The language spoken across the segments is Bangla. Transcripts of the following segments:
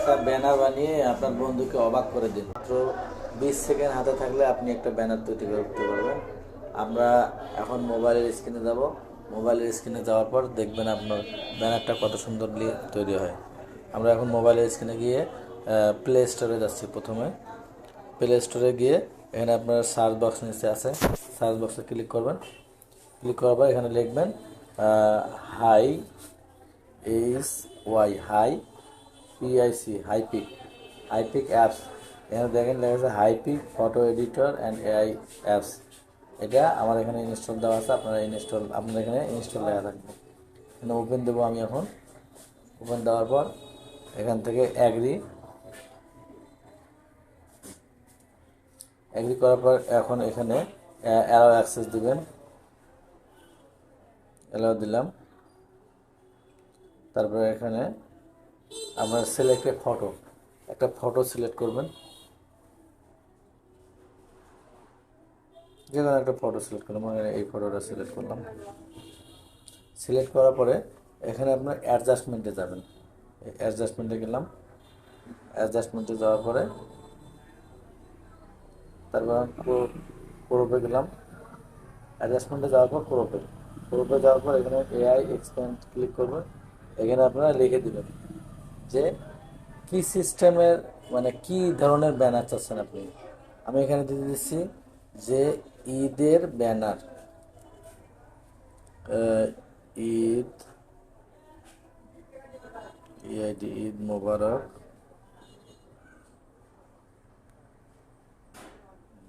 একটা ব্যানার বানিয়ে আপনার বন্ধুকে অবাক করে দিন। মাত্র 20 সেকেন্ড হাতে থাকলে আপনি একটা ব্যানার তৈরি করতে পারবেন। আমরা এখন মোবাইলের স্ক্রিনে যাব। মোবাইলের স্ক্রিনে যাওয়ার পর দেখবেন আপনার ব্যানারটা কত সুন্দরলি তৈরি হয়। আমরা এখন মোবাইলের স্ক্রিনে গিয়ে প্লে স্টোরে যাচ্ছি। প্রথমে প্লে স্টোরে গিয়ে এখানে আপনার সার্চ বক্স নিচে আছে, সার্চ বক্সে ক্লিক করবেন। ক্লিক করার পর এখানে লিখবেন hi HY hi PIC Hypic apps. এখানে দেখেন লেখা আছে Hypic photo editor and AI apps. এটা আমার এখানে ইনস্টল দেওয়া আছে, আপনার এখানে ইনস্টল লেখা থাকবে। এখানে ওপেন দেবো আমি এখন। ওপেন দেওয়ার পর এখান থেকে অ্যাগ্রি করার পর এখন এখানে অ্যালাউ অ্যাক্সেস দিবেন। অ্যালাউ দিলাম। তারপরে এখানে আপনার সিলেক্ট এ ফটো, একটা ফটো সিলেক্ট করবেন। যে কোনো একটা ফটো সিলেক্ট করলাম, আমি এই ফটোটা সিলেক্ট করলাম। সিলেক্ট করার পরে এখানে আপনার অ্যাডজাস্টমেন্টে যাবেন। অ্যাডজাস্টমেন্টে গেলাম। অ্যাডজাস্টমেন্টে যাওয়ার পরে তারপর ক্রপে গেলাম। অ্যাডজাস্টমেন্টে যাওয়ার পর ক্রপে যাওয়ার পর এখানে AI এক্সপ্যান্ড ক্লিক করবেন। এখানে আপনারা লিখে দেবেন যে কি সিস্টেমের, মানে কি ধরনের ব্যানার চাচ্ছেন আপনি। আমি এখানে দিয়ে দিচ্ছি যে ঈদের ব্যানার, ঈদ ঈদ মোবারক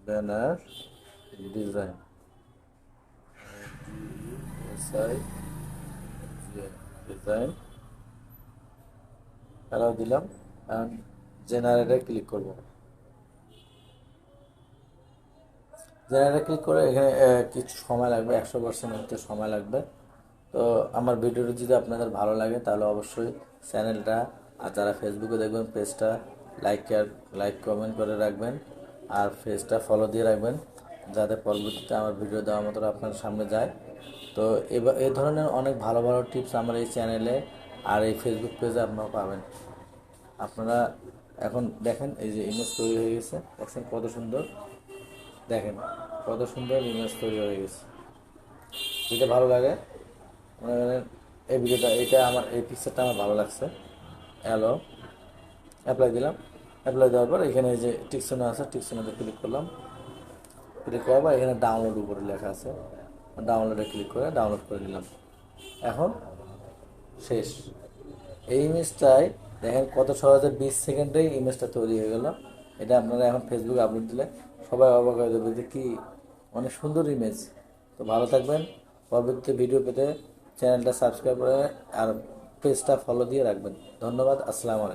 ব্যানার ডিজাইন ডিজাইন এটাও দিলাম। জেনারেটে ক্লিক করব। জেনারেটে ক্লিক করে এখানে কিছু সময় লাগবে, 100% হতে সময় লাগবে। তো আমার ভিডিওটি যদি আপনাদের ভালো লাগে তাহলে অবশ্যই চ্যানেলটা, আর যারা ফেসবুকে দেখবেন পেজটা লাইক কমেন্ট করে রাখবেন, আর পেজটা ফলো দিয়ে রাখবেন, যাতে পরবর্তীতে আমার ভিডিও দেওয়ার মতো আপনার সামনে যায়। তো এবার এই ধরনের অনেক ভালো ভালো টিপস আমার এই চ্যানেলে আর এই ফেসবুক পেজে আপনারা পাবেন। আপনারা এখন দেখেন এই যে ইমেজ তৈরি হয়ে গেছে, দেখছেন কত সুন্দর, দেখেন কত সুন্দর ইমেজ তৈরি হয়ে গেছে। যেটা ভালো লাগে মনে করেন এই ভিডিওটা, এই পিকচারটা আমার ভালো লাগছে, অ্যাপ্লাই দিলাম। অ্যাপ্লাই দেওয়ার পর এখানে যে টিকসোনা আছে, টিকসোনাতে ক্লিক করলাম। ক্লিক করার পর এখানে ডাউনলোড উপরে লেখা আছে, ডাউনলোডে ক্লিক করে ডাউনলোড করে নিলাম। এখন শেষ। এই ইমেজটাই দেখেন কত সহজে 20 সেকেন্ডেই ইমেজটা তৈরি হয়ে গেল। এটা আপনারা এখন ফেসবুকে আপলোড দিলে সবাই অবাক হয়ে যাবে যে কি অনেক সুন্দর ইমেজ। তো ভালো থাকবেন। পরবর্তী ভিডিও পেতে চ্যানেলটা সাবস্ক্রাইব করে আর পেজটা ফলো দিয়ে রাখবেন। ধন্যবাদ। আসসালামু আলাইকুম।